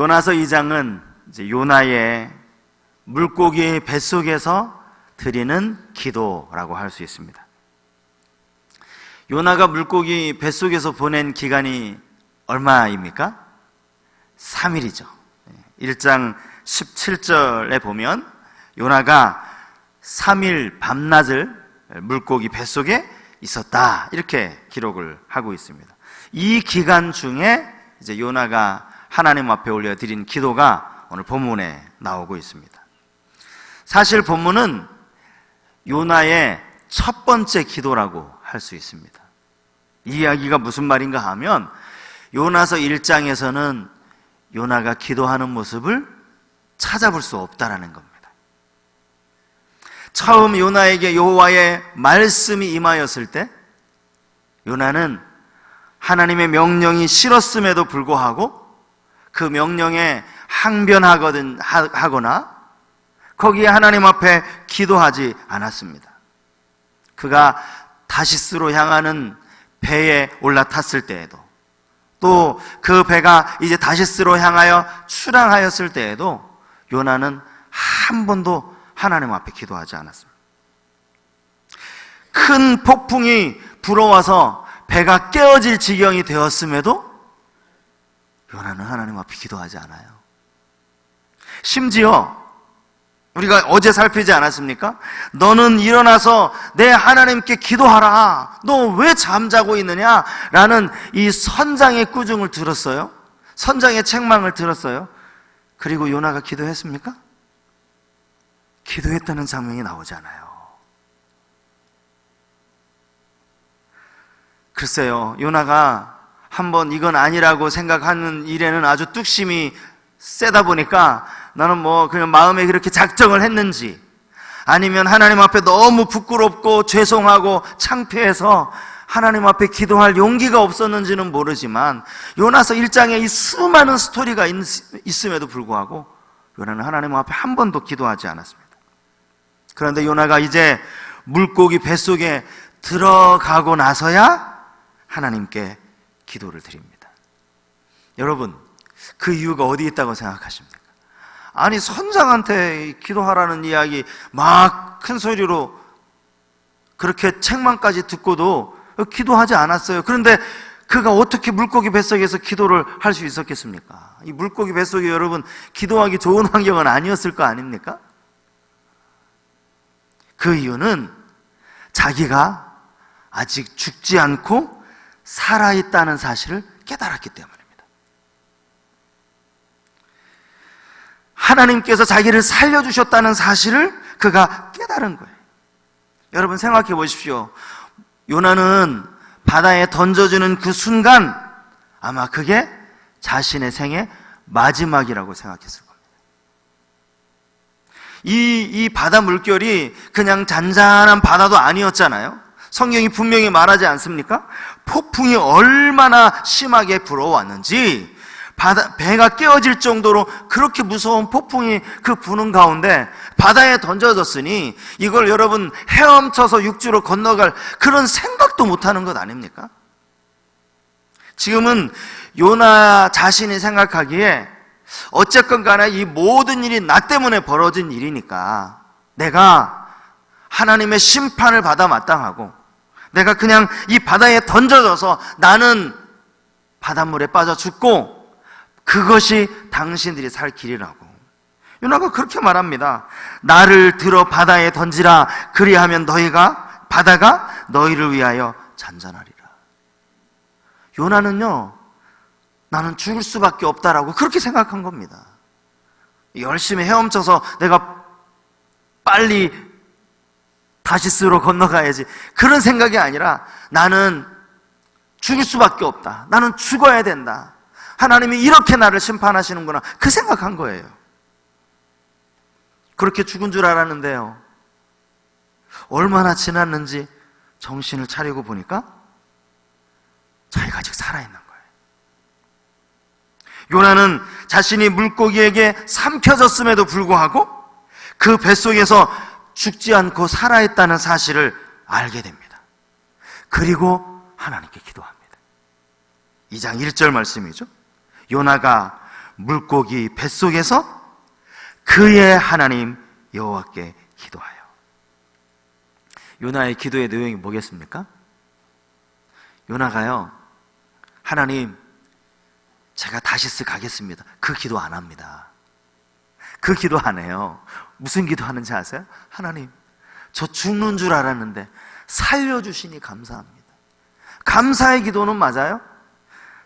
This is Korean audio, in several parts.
요나서 2장은 이제 요나의 물고기 뱃속에서 드리는 기도라고 할 수 있습니다. 요나가 물고기 뱃속에서 보낸 기간이 얼마입니까? 3일이죠. 1장 17절에 보면 요나가 3일 밤낮을 물고기 뱃속에 있었다, 이렇게 기록을 하고 있습니다. 이 기간 중에 이제 요나가 하나님 앞에 올려드린 기도가 오늘 본문에 나오고 있습니다. 사실 본문은 요나의 첫 번째 기도라고 할 수 있습니다. 이 이야기가 무슨 말인가 하면 요나서 1장에서는 요나가 기도하는 모습을 찾아볼 수 없다라는 겁니다. 처음 요나에게 여호와의 말씀이 임하였을 때 요나는 하나님의 명령이 싫었음에도 불구하고 그 명령에 항변하거나 거기에 하나님 앞에 기도하지 않았습니다. 그가 다시스로 향하는 배에 올라탔을 때에도, 또 그 배가 이제 다시스로 향하여 출항하였을 때에도 요나는 한 번도 하나님 앞에 기도하지 않았습니다. 큰 폭풍이 불어와서 배가 깨어질 지경이 되었음에도 요나는 하나님 앞에 기도하지 않아요. 심지어 우리가 어제 살피지 않았습니까? 너는 일어나서 내 하나님께 기도하라, 너 왜 잠자고 있느냐? 라는 이 선장의 꾸중을 들었어요. 선장의 책망을 들었어요. 그리고 요나가 기도했습니까? 기도했다는 장면이 나오지 않아요. 글쎄요, 요나가 한번 이건 아니라고 생각하는 일에는 아주 뚝심이 세다 보니까 나는 그냥 마음에 그렇게 작정을 했는지, 아니면 하나님 앞에 너무 부끄럽고 죄송하고 창피해서 하나님 앞에 기도할 용기가 없었는지는 모르지만 요나서 1장에 이 수많은 스토리가 있음에도 불구하고 요나는 하나님 앞에 한 번도 기도하지 않았습니다. 그런데 요나가 이제 물고기 뱃속에 들어가고 나서야 하나님께 기도를 드립니다. 여러분, 그 이유가 어디 있다고 생각하십니까? 아니, 선장한테 기도하라는 이야기 막 큰 소리로 그렇게 책망까지 듣고도 기도하지 않았어요. 그런데 그가 어떻게 물고기 뱃속에서 기도를 할 수 있었겠습니까? 이 물고기 뱃속에 여러분 기도하기 좋은 환경은 아니었을 거 아닙니까? 그 이유는 자기가 아직 죽지 않고 살아있다는 사실을 깨달았기 때문입니다. 하나님께서 자기를 살려주셨다는 사실을 그가 깨달은 거예요. 여러분 생각해 보십시오. 요나는 바다에 던져지는 그 순간 아마 그게 자신의 생의 마지막이라고 생각했을 겁니다. 이 바다 물결이 그냥 잔잔한 바다도 아니었잖아요. 성경이 분명히 말하지 않습니까? 폭풍이 얼마나 심하게 불어왔는지, 배가 깨어질 정도로 그렇게 무서운 폭풍이 그 부는 가운데 바다에 던져졌으니 이걸 여러분 헤엄쳐서 육지로 건너갈 그런 생각도 못하는 것 아닙니까? 지금은 요나 자신이 생각하기에 어쨌건 간에 이 모든 일이 나 때문에 벌어진 일이니까 내가 하나님의 심판을 받아 마땅하고 내가 그냥 이 바다에 던져져서 나는 바닷물에 빠져 죽고 그것이 당신들이 살 길이라고. 요나가 그렇게 말합니다. 나를 들어 바다에 던지라, 그리하면 바다가 너희를 위하여 잔잔하리라. 요나는요, 나는 죽을 수밖에 없다라고 그렇게 생각한 겁니다. 열심히 헤엄쳐서 내가 빨리 다시스로 건너가야지, 그런 생각이 아니라 나는 죽을 수밖에 없다, 나는 죽어야 된다, 하나님이 이렇게 나를 심판하시는구나, 그 생각한 거예요. 그렇게 죽은 줄 알았는데요, 얼마나 지났는지 정신을 차리고 보니까 자기가 아직 살아있는 거예요. 요나는 자신이 물고기에게 삼켜졌음에도 불구하고 그 뱃속에서 죽지 않고 살아있다는 사실을 알게 됩니다. 그리고 하나님께 기도합니다. 2장 1절 말씀이죠. 요나가 물고기 뱃속에서 그의 하나님 여호와께 기도하여. 요나의 기도의 내용이 뭐겠습니까? 요나가요, 하나님, 제가 다시스 가겠습니다. 그 기도 안 합니다. 그 기도 안 해요. 무슨 기도 하는지 아세요? 하나님, 저 죽는 줄 알았는데 살려주시니 감사합니다. 감사의 기도는 맞아요.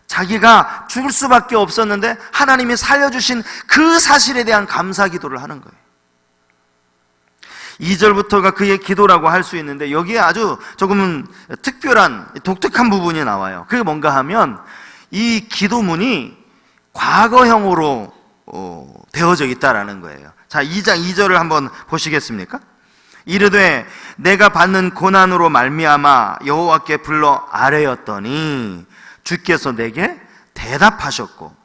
자기가 죽을 수밖에 없었는데 하나님이 살려주신 그 사실에 대한 감사 기도를 하는 거예요. 2절부터가 그의 기도라고 할 수 있는데 여기에 아주 조금은 특별한 독특한 부분이 나와요. 그게 뭔가 하면 이 기도문이 과거형으로 되어져 있다라는 거예요. 자, 2장 2절을 한번 보시겠습니까? 이르되 내가 받는 고난으로 말미암아 여호와께 불러 아뢰었더니 주께서 내게 대답하셨고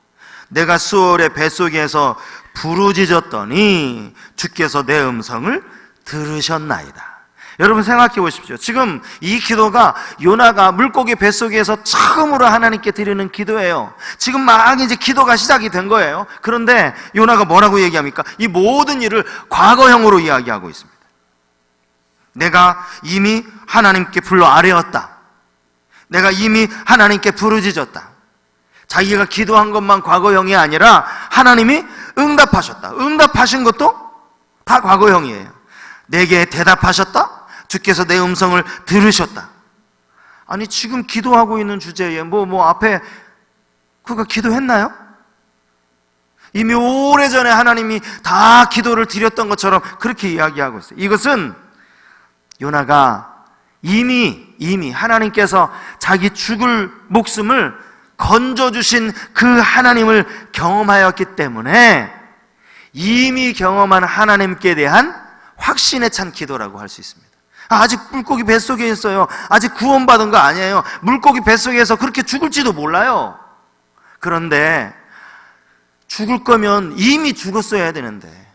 내가 수월의 뱃속에서 부르짖었더니 주께서 내 음성을 들으셨나이다. 여러분 생각해 보십시오. 지금 이 기도가 요나가 물고기 뱃속에서 처음으로 하나님께 드리는 기도예요. 지금 막 이제 기도가 시작이 된 거예요. 그런데 요나가 뭐라고 얘기합니까? 이 모든 일을 과거형으로 이야기하고 있습니다. 내가 이미 하나님께 불러 아뢰었다. 내가 이미 하나님께 부르짖었다. 자기가 기도한 것만 과거형이 아니라 하나님이 응답하셨다. 응답하신 것도 다 과거형이에요. 내게 대답하셨다. 주께서 내 음성을 들으셨다. 아니 지금 기도하고 있는 주제에 앞에 그가 기도했나요? 이미 오래전에 하나님이 다 기도를 드렸던 것처럼 그렇게 이야기하고 있어요. 이것은 요나가 이미 하나님께서 자기 죽을 목숨을 건져주신 그 하나님을 경험하였기 때문에 이미 경험한 하나님께 대한 확신에 찬 기도라고 할 수 있습니다. 아직 물고기 뱃속에 있어요. 아직 구원받은 거 아니에요. 물고기 뱃속에서 그렇게 죽을지도 몰라요. 그런데 죽을 거면 이미 죽었어야 되는데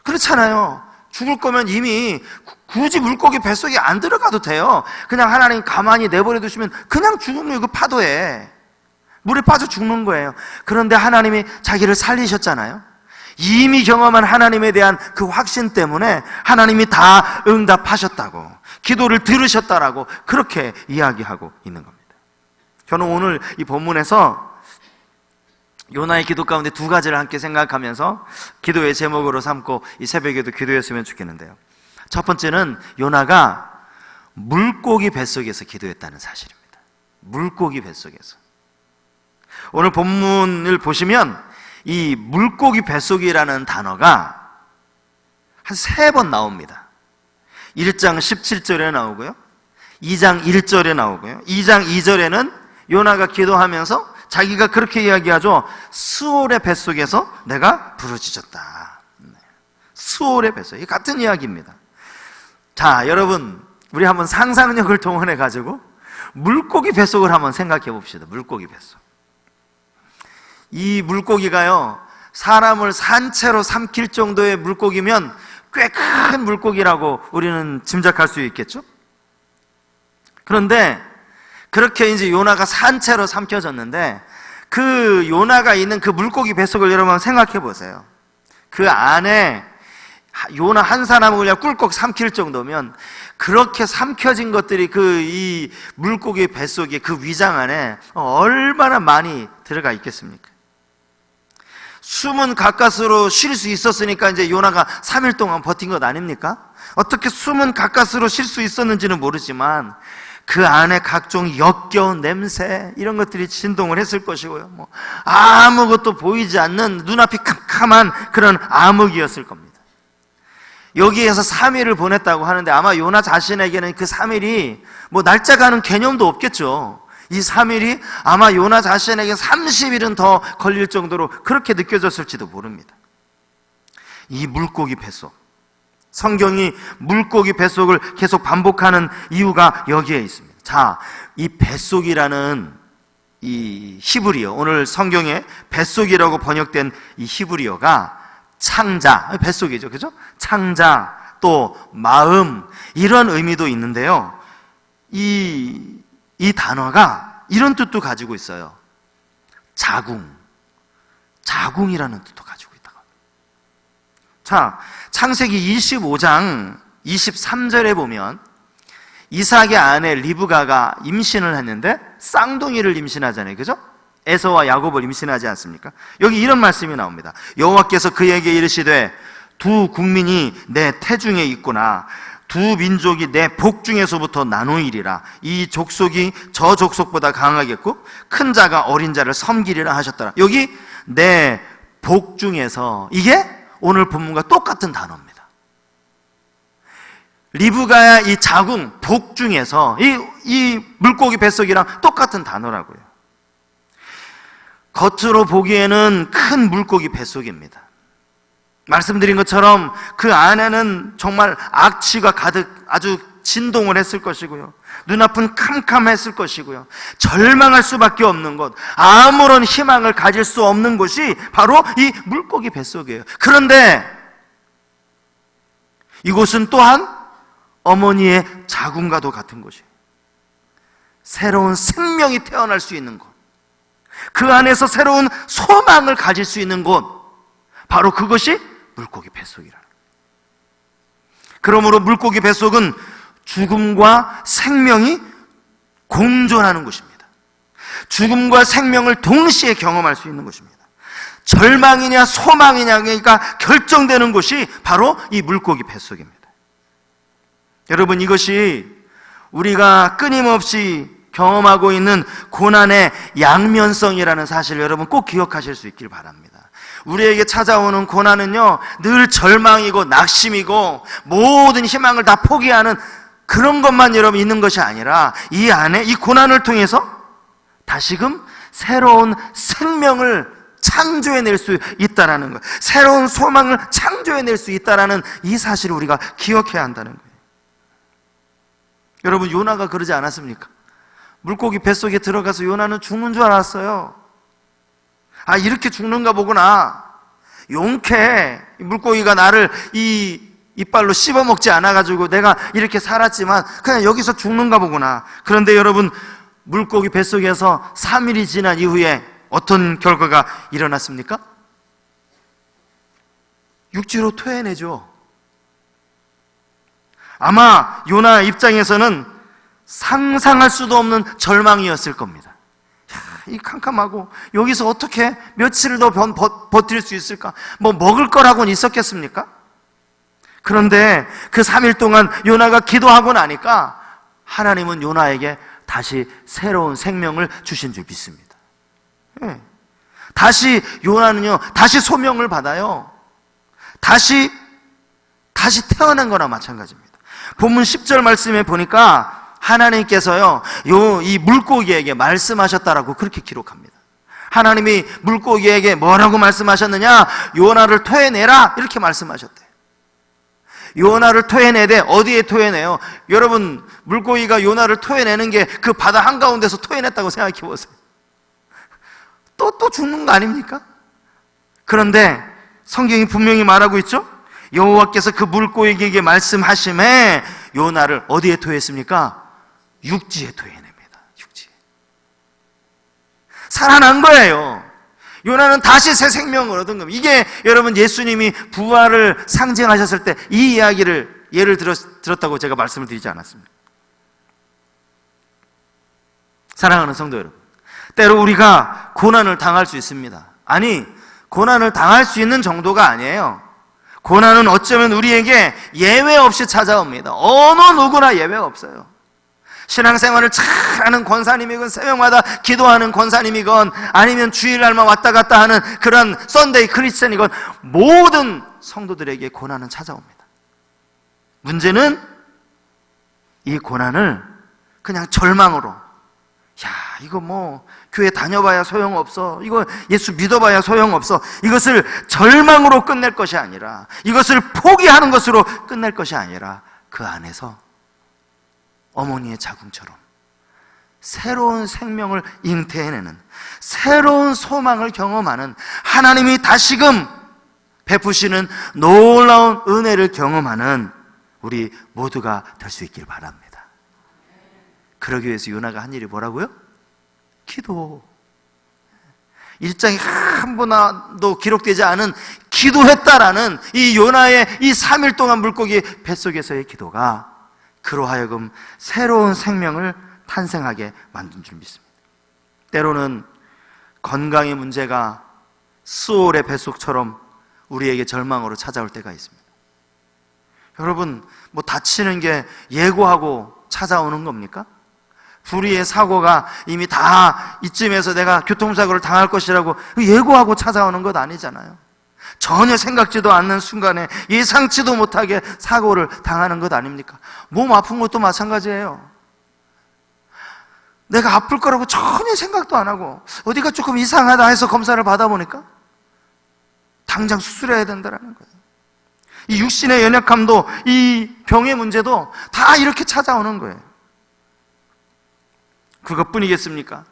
그렇잖아요. 죽을 거면 이미 굳이 물고기 뱃속에 안 들어가도 돼요. 그냥 하나님 가만히 내버려 두시면 그냥 죽는 거예요. 그 파도에 물에 빠져 죽는 거예요. 그런데 하나님이 자기를 살리셨잖아요. 이미 경험한 하나님에 대한 그 확신 때문에 하나님이 다 응답하셨다고, 기도를 들으셨다라고 그렇게 이야기하고 있는 겁니다. 저는 오늘 이 본문에서 요나의 기도 가운데 두 가지를 함께 생각하면서 기도의 제목으로 삼고 이 새벽에도 기도했으면 좋겠는데요. 첫 번째는 요나가 물고기 뱃속에서 기도했다는 사실입니다. 물고기 뱃속에서. 오늘 본문을 보시면 이 물고기 뱃속이라는 단어가 한 3번 나옵니다. 1장 17절에 나오고요, 2장 1절에 나오고요, 2장 2절에는 요나가 기도하면서 자기가 그렇게 이야기하죠. 수올의 뱃속에서 내가 부르짖었다. 수올의 뱃속, 이 같은 이야기입니다. 자, 여러분, 우리 한번 상상력을 동원해 가지고 물고기 뱃속을 한번 생각해 봅시다. 물고기 뱃속. 이 물고기가요, 사람을 산채로 삼킬 정도의 물고기면 꽤 큰 물고기라고 우리는 짐작할 수 있겠죠? 그런데 그렇게 이제 요나가 산채로 삼켜졌는데 그 요나가 있는 그 물고기 뱃속을 여러분 생각해 보세요. 그 안에 요나 한 사람을 그냥 꿀꺽 삼킬 정도면 그렇게 삼켜진 것들이 그 이 물고기 뱃속에 그 위장 안에 얼마나 많이 들어가 있겠습니까? 숨은 가까스로 쉴 수 있었으니까 이제 요나가 3일 동안 버틴 것 아닙니까? 어떻게 숨은 가까스로 쉴 수 있었는지는 모르지만 그 안에 각종 역겨운 냄새 이런 것들이 진동을 했을 것이고요. 아무것도 보이지 않는 눈앞이 캄캄한 그런 암흑이었을 겁니다. 여기에서 3일을 보냈다고 하는데 아마 요나 자신에게는 그 3일이 날짜가 는 개념도 없겠죠. 이 3일이 아마 요나 자신에게 30일은 더 걸릴 정도로 그렇게 느껴졌을지도 모릅니다. 이 물고기 뱃속, 성경이 물고기 뱃속을 계속 반복하는 이유가 여기에 있습니다. 자, 이 뱃속이라는 이 히브리어, 오늘 성경에 뱃속이라고 번역된 이 히브리어가 창자, 뱃속이죠, 그죠? 창자, 또 마음, 이런 의미도 있는데요. 이 단어가 이런 뜻도 가지고 있어요. 자궁, 자궁이라는 뜻도 가지고 있다고 합니다. 자, 창세기 25장 23절에 보면 이삭의 아내 리브가가 임신을 했는데 쌍둥이를 임신하잖아요. 그죠? 에서와 야곱을 임신하지 않습니까? 여기 이런 말씀이 나옵니다. 여호와께서 그에게 이르시되 두 국민이 내 태중에 있구나. 두 민족이 내 복 중에서부터 나누이리라. 이 족속이 저 족속보다 강하겠고 큰 자가 어린 자를 섬기리라 하셨더라. 여기 내 복 중에서, 이게 오늘 본문과 똑같은 단어입니다. 리브가야 이 자궁, 복 중에서, 이 물고기 뱃속이랑 똑같은 단어라고요. 겉으로 보기에는 큰 물고기 뱃속입니다. 말씀드린 것처럼 그 안에는 정말 악취가 가득 아주 진동을 했을 것이고요, 눈앞은 캄캄했을 것이고요, 절망할 수밖에 없는 곳, 아무런 희망을 가질 수 없는 곳이 바로 이 물고기 뱃속이에요. 그런데 이곳은 또한 어머니의 자궁과도 같은 곳이에요. 새로운 생명이 태어날 수 있는 곳, 그 안에서 새로운 소망을 가질 수 있는 곳, 바로 그것이 물고기 뱃속이라는 거예요. 그러므로 물고기 뱃속은 죽음과 생명이 공존하는 곳입니다. 죽음과 생명을 동시에 경험할 수 있는 곳입니다. 절망이냐 소망이냐가 결정되는 곳이 바로 이 물고기 뱃속입니다. 여러분, 이것이 우리가 끊임없이 경험하고 있는 고난의 양면성이라는 사실을 여러분 꼭 기억하실 수 있길 바랍니다. 우리에게 찾아오는 고난은요, 늘 절망이고 낙심이고 모든 희망을 다 포기하는 그런 것만 여러분 있는 것이 아니라, 이 안에 이 고난을 통해서 다시금 새로운 생명을 창조해낼 수 있다는 것, 새로운 소망을 창조해낼 수 있다는 이 사실을 우리가 기억해야 한다는 거예요. 여러분, 요나가 그러지 않았습니까? 물고기 뱃속에 들어가서 요나는 죽는 줄 알았어요. 아, 이렇게 죽는가 보구나. 용케 물고기가 나를 이 이빨로 씹어먹지 않아가지고 내가 이렇게 살았지만 그냥 여기서 죽는가 보구나. 그런데 여러분, 물고기 뱃속에서 3일이 지난 이후에 어떤 결과가 일어났습니까? 육지로 토해내죠. 아마 요나 입장에서는 상상할 수도 없는 절망이었을 겁니다. 이 캄캄하고 여기서 어떻게 며칠을 더 버틸 수 있을까? 뭐 먹을 거라고는 있었겠습니까? 그런데 그 3일 동안 요나가 기도하고 나니까 하나님은 요나에게 다시 새로운 생명을 주신 줄 믿습니다. 다시 요나는요, 다시 소명을 받아요. 다시 태어난 거나 마찬가지입니다. 본문 10절 말씀에 보니까 하나님께서요, 이 물고기에게 말씀하셨다라고 그렇게 기록합니다. 하나님이 물고기에게 뭐라고 말씀하셨느냐? 요나를 토해내라, 이렇게 말씀하셨대요. 요나를 토해내되 어디에 토해내요? 여러분, 물고기가 요나를 토해내는 게 그 바다 한가운데서 토해냈다고 생각해 보세요. 또 죽는 거 아닙니까? 그런데 성경이 분명히 말하고 있죠? 여호와께서 그 물고기에게 말씀하심에 요나를 어디에 토했습니까? 육지에 토해냅니다. 육지에. 살아난 거예요. 요나는 다시 새 생명을 얻은 겁니다. 이게 여러분, 예수님이 부활을 상징하셨을 때 이 이야기를 예를 들었다고 제가 말씀을 드리지 않았습니다. 사랑하는 성도 여러분, 때로 우리가 고난을 당할 수 있습니다. 아니, 고난을 당할 수 있는 정도가 아니에요. 고난은 어쩌면 우리에게 예외 없이 찾아옵니다. 어느 누구나 예외가 없어요. 신앙생활을 잘하는 권사님이건, 새벽마다 기도하는 권사님이건, 아니면 주일날만 왔다 갔다 하는 그런 썬데이 크리스천이건, 모든 성도들에게 고난은 찾아옵니다. 문제는 이 고난을 그냥 절망으로, 야, 이거 뭐 교회 다녀봐야 소용없어, 이거 예수 믿어봐야 소용없어, 이것을 절망으로 끝낼 것이 아니라, 이것을 포기하는 것으로 끝낼 것이 아니라, 그 안에서 어머니의 자궁처럼 새로운 생명을 잉태해내는, 새로운 소망을 경험하는, 하나님이 다시금 베푸시는 놀라운 은혜를 경험하는 우리 모두가 될 수 있길 바랍니다. 그러기 위해서 요나가 한 일이 뭐라고요? 기도. 일장에 한 번도 기록되지 않은 기도했다라는 이 요나의 이 3일 동안 물고기 뱃속에서의 기도가 그로 하여금 새로운 생명을 탄생하게 만든 줄 믿습니다. 때로는 건강의 문제가 수올의 뱃속처럼 우리에게 절망으로 찾아올 때가 있습니다. 여러분, 뭐 다치는 게 예고하고 찾아오는 겁니까? 불의의 사고가 이미 다 이쯤에서 내가 교통사고를 당할 것이라고 예고하고 찾아오는 것 아니잖아요. 전혀 생각지도 않는 순간에 예상치도 못하게 사고를 당하는 것 아닙니까? 몸 아픈 것도 마찬가지예요. 내가 아플 거라고 전혀 생각도 안 하고 어디가 조금 이상하다 해서 검사를 받아보니까 당장 수술해야 된다는 거예요. 이 육신의 연약함도 이 병의 문제도 다 이렇게 찾아오는 거예요. 그것뿐이겠습니까?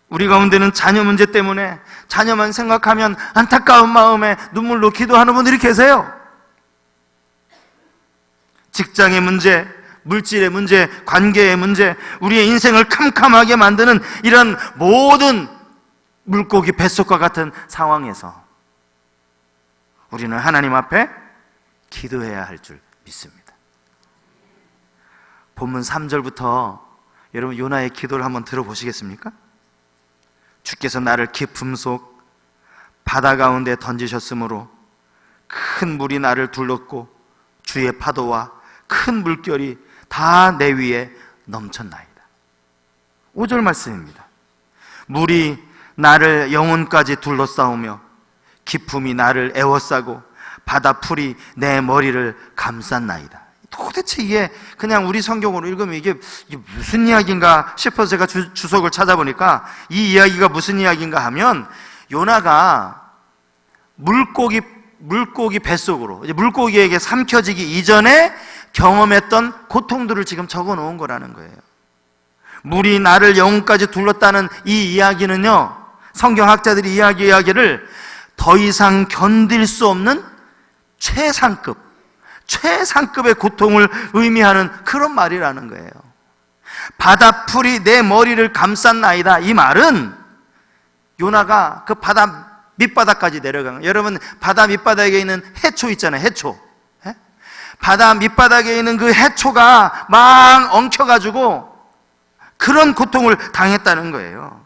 우리 가운데는 자녀 문제 때문에 자녀만 생각하면 안타까운 마음에 눈물로 기도하는 분들이 계세요. 직장의 문제, 물질의 문제, 관계의 문제, 우리의 인생을 캄캄하게 만드는 이런 모든 물고기 뱃속과 같은 상황에서 우리는 하나님 앞에 기도해야 할 줄 믿습니다. 본문 3절부터 여러분 요나의 기도를 한번 들어보시겠습니까? 주께서 나를 깊음 속 바다 가운데 던지셨으므로 큰 물이 나를 둘렀고 주의 파도와 큰 물결이 다 내 위에 넘쳤나이다. 5절 말씀입니다. 물이 나를 영혼까지 둘러싸우며 기품이 나를 에워싸고 바다 풀이 내 머리를 감쌌나이다. 도대체 이게 그냥 우리 성경으로 읽으면 이게 무슨 이야기인가 싶어서 제가 주석을 찾아보니까 이 이야기가 무슨 이야기인가 하면 요나가 물고기 뱃속으로 물고기에게 삼켜지기 이전에 경험했던 고통들을 지금 적어 놓은 거라는 거예요. 물이 나를 영혼까지 둘렀다는 이 이야기는요, 성경학자들이 이야기를 더 이상 견딜 수 없는 최상급의 고통을 의미하는 그런 말이라는 거예요. 바다풀이 내 머리를 감쌌나이다. 이 말은 요나가 그 바다 밑바닥까지 내려간 거예요. 여러분, 바다 밑바닥에 있는 해초 있잖아요. 해초. 바다 밑바닥에 있는 그 해초가 막 엉켜가지고 그런 고통을 당했다는 거예요.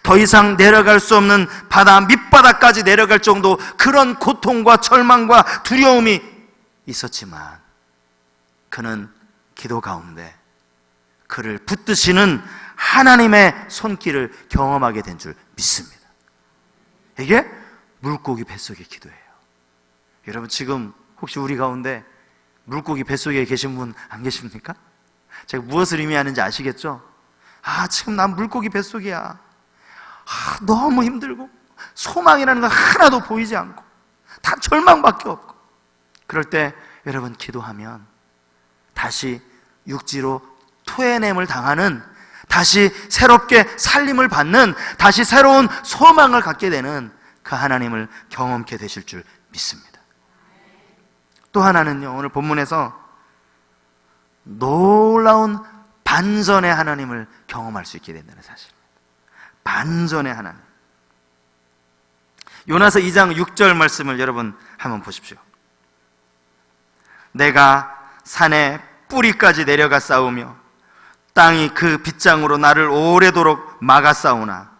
더 이상 내려갈 수 없는 바다 밑바닥까지 내려갈 정도 그런 고통과 절망과 두려움이 있었지만 그는 기도 가운데 그를 붙드시는 하나님의 손길을 경험하게 된 줄 믿습니다. 이게 물고기 뱃속의 기도예요. 여러분, 지금 혹시 우리 가운데 물고기 뱃속에 계신 분 안 계십니까? 제가 무엇을 의미하는지 아시겠죠? 지금 난 물고기 뱃속이야. 너무 힘들고 소망이라는 건 하나도 보이지 않고 다 절망밖에 없고, 그럴 때 여러분 기도하면 다시 육지로 토해냄을 당하는, 다시 새롭게 살림을 받는, 다시 새로운 소망을 갖게 되는 그 하나님을 경험케 되실 줄 믿습니다. 또 하나는요, 오늘 본문에서 놀라운 반전의 하나님을 경험할 수 있게 된다는 사실입니다. 반전의 하나님. 요나서 2장 6절 말씀을 여러분 한번 보십시오. 내가 산의 뿌리까지 내려가 싸우며 땅이 그 빗장으로 나를 오래도록 막아 싸우나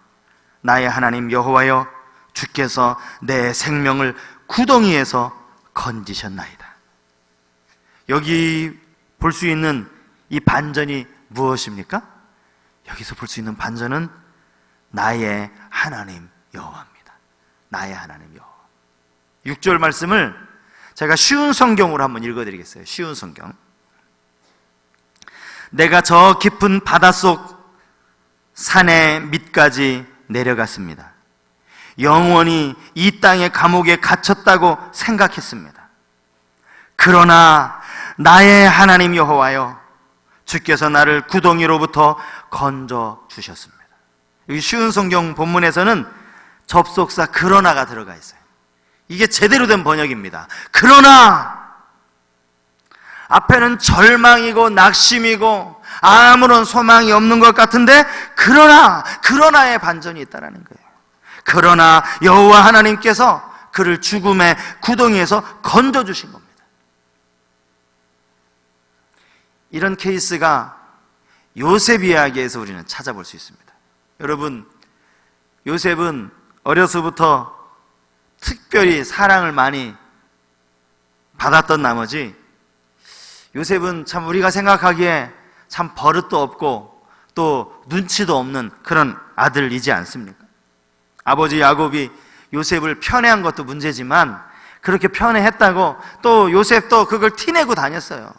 나의 하나님 여호와여, 주께서 내 생명을 구덩이에서 건지셨나이다. 여기 볼 수 있는 이 반전이 무엇입니까? 여기서 볼 수 있는 반전은 나의 하나님 여호와입니다. 나의 하나님 여호와. 6절 말씀을 제가 쉬운 성경으로 한번 읽어드리겠어요. 쉬운 성경. 내가 저 깊은 바닷속 산의 밑까지 내려갔습니다. 영원히 이 땅의 감옥에 갇혔다고 생각했습니다. 그러나 나의 하나님 여호와여, 주께서 나를 구덩이로부터 건져 주셨습니다. 여기 쉬운 성경 본문에서는 접속사 그러나가 들어가 있어요. 이게 제대로 된 번역입니다. 그러나 앞에는 절망이고 낙심이고 아무런 소망이 없는 것 같은데 그러나의 반전이 있다는 거예요. 그러나 여호와 하나님께서 그를 죽음의 구덩이에서 건져주신 겁니다. 이런 케이스가 요셉 이야기에서 우리는 찾아볼 수 있습니다. 여러분, 요셉은 어려서부터 특별히 사랑을 많이 받았던 나머지 요셉은 참 우리가 생각하기에 참 버릇도 없고 또 눈치도 없는 그런 아들이지 않습니까? 아버지 야곱이 요셉을 편애한 것도 문제지만 그렇게 편애했다고 또 요셉도 그걸 티내고 다녔어요.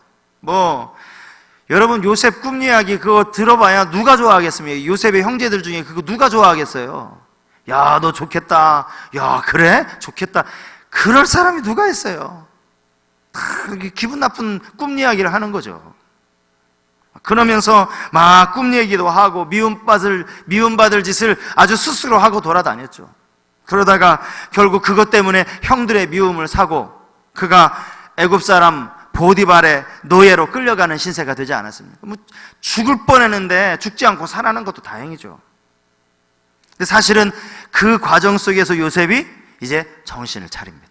여러분, 요셉 꿈 이야기 그거 들어봐야 누가 좋아하겠습니까? 요셉의 형제들 중에 그거 누가 좋아하겠어요? 야, 너 좋겠다. 야, 그래? 좋겠다. 그럴 사람이 누가 있어요? 기분 나쁜 꿈 이야기를 하는 거죠. 그러면서 막 꿈 얘기도 하고 미움받을 짓을 아주 스스로 하고 돌아다녔죠. 그러다가 결국 그것 때문에 형들의 미움을 사고 그가 애굽 사람 보디발의 노예로 끌려가는 신세가 되지 않았습니까? 죽을 뻔했는데 죽지 않고 살아난 것도 다행이죠. 근데 사실은 그 과정 속에서 요셉이 이제 정신을 차립니다.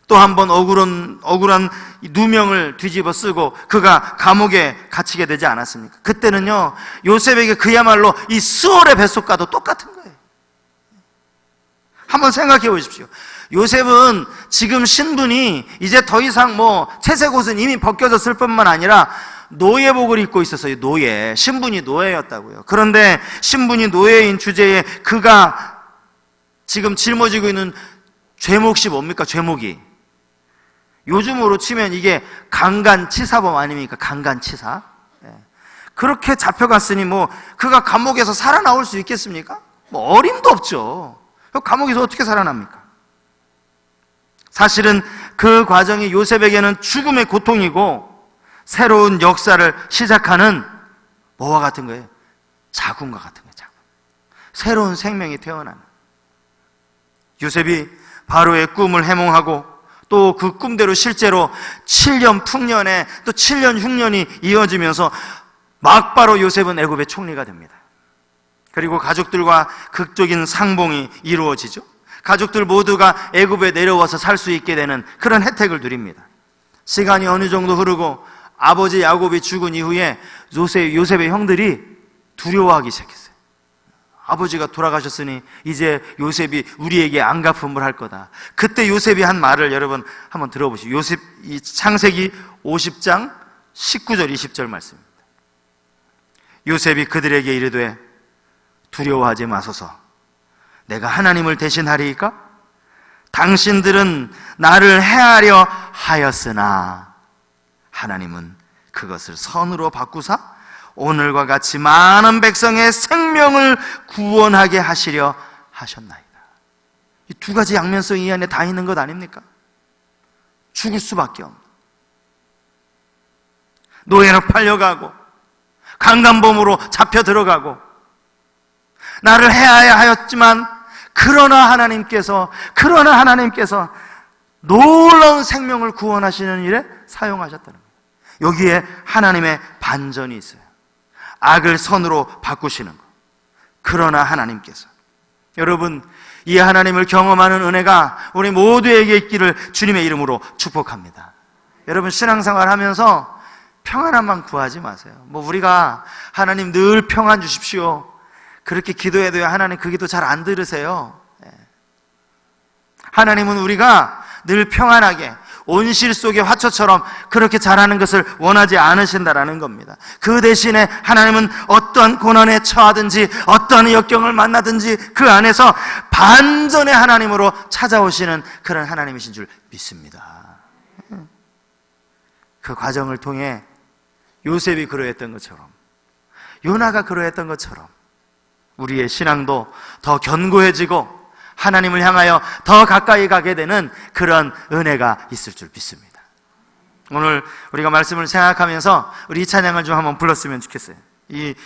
또 한 번 억울한 누명을 뒤집어 쓰고 그가 감옥에 갇히게 되지 않았습니까? 그때는요, 요셉에게 그야말로 이 스올의 뱃속과도 똑같은 거예요. 한번 생각해 보십시오. 요셉은 지금 신분이 이제 더 이상 채색 옷은 이미 벗겨졌을 뿐만 아니라 노예복을 입고 있었어요. 신분이 노예였다고요. 그런데 신분이 노예인 주제에 그가 지금 짊어지고 있는 죄목이 뭡니까? 죄목이 요즘으로 치면 이게 강간치사범 아닙니까? 강간치사. 그렇게 잡혀갔으니 그가 감옥에서 살아나올 수 있겠습니까? 어림도 없죠. 감옥에서 어떻게 살아납니까? 사실은 그 과정이 요셉에게는 죽음의 고통이고 새로운 역사를 시작하는 뭐와 같은 거예요? 자궁과 같은 거예요. 자궁. 새로운 생명이 태어나는. 요셉이 바로의 꿈을 해몽하고 또 그 꿈대로 실제로 7년 풍년에 또 7년 흉년이 이어지면서 막바로 요셉은 애굽의 총리가 됩니다. 그리고 가족들과 극적인 상봉이 이루어지죠. 가족들 모두가 애굽에 내려와서 살 수 있게 되는 그런 혜택을 누립니다. 시간이 어느 정도 흐르고 아버지 야곱이 죽은 이후에 요셉의 형들이 두려워하기 시작했어요. 아버지가 돌아가셨으니 이제 요셉이 우리에게 안갚음을 할 거다. 그때 요셉이 한 말을 여러분 한번 들어보시죠. 이 창세기 50장 19절 20절 말씀입니다. 요셉이 그들에게 이르되 두려워하지 마소서. 내가 하나님을 대신하리이까? 당신들은 나를 해하려 하였으나 하나님은 그것을 선으로 바꾸사 오늘과 같이 많은 백성의 생명을 구원하게 하시려 하셨나이다. 이 두 가지 양면성이 이 안에 다 있는 것 아닙니까? 죽을 수밖에 없는, 노예로 팔려가고 강간범으로 잡혀 들어가고 나를 해야 하였지만 그러나 하나님께서 놀라운 생명을 구원하시는 일에 사용하셨다는 거예요. 여기에 하나님의 반전이 있어요. 악을 선으로 바꾸시는 것. 그러나 하나님께서, 여러분, 이 하나님을 경험하는 은혜가 우리 모두에게 있기를 주님의 이름으로 축복합니다. 여러분, 신앙생활 하면서 평안함만 구하지 마세요. 우리가 하나님 늘 평안 주십시오 그렇게 기도해도요, 하나님 그 기도 잘 안 들으세요. 하나님은 우리가 늘 평안하게 온실 속의 화초처럼 그렇게 자라는 것을 원하지 않으신다라는 겁니다. 그 대신에 하나님은 어떠한 고난에 처하든지 어떠한 역경을 만나든지 그 안에서 반전의 하나님으로 찾아오시는 그런 하나님이신 줄 믿습니다. 그 과정을 통해 요셉이 그러했던 것처럼, 요나가 그러했던 것처럼 우리의 신앙도 더 견고해지고 하나님을 향하여 더 가까이 가게 되는 그런 은혜가 있을 줄 믿습니다. 오늘 우리가 말씀을 생각하면서 우리 이 찬양을 좀 한번 불렀으면 좋겠어요. 이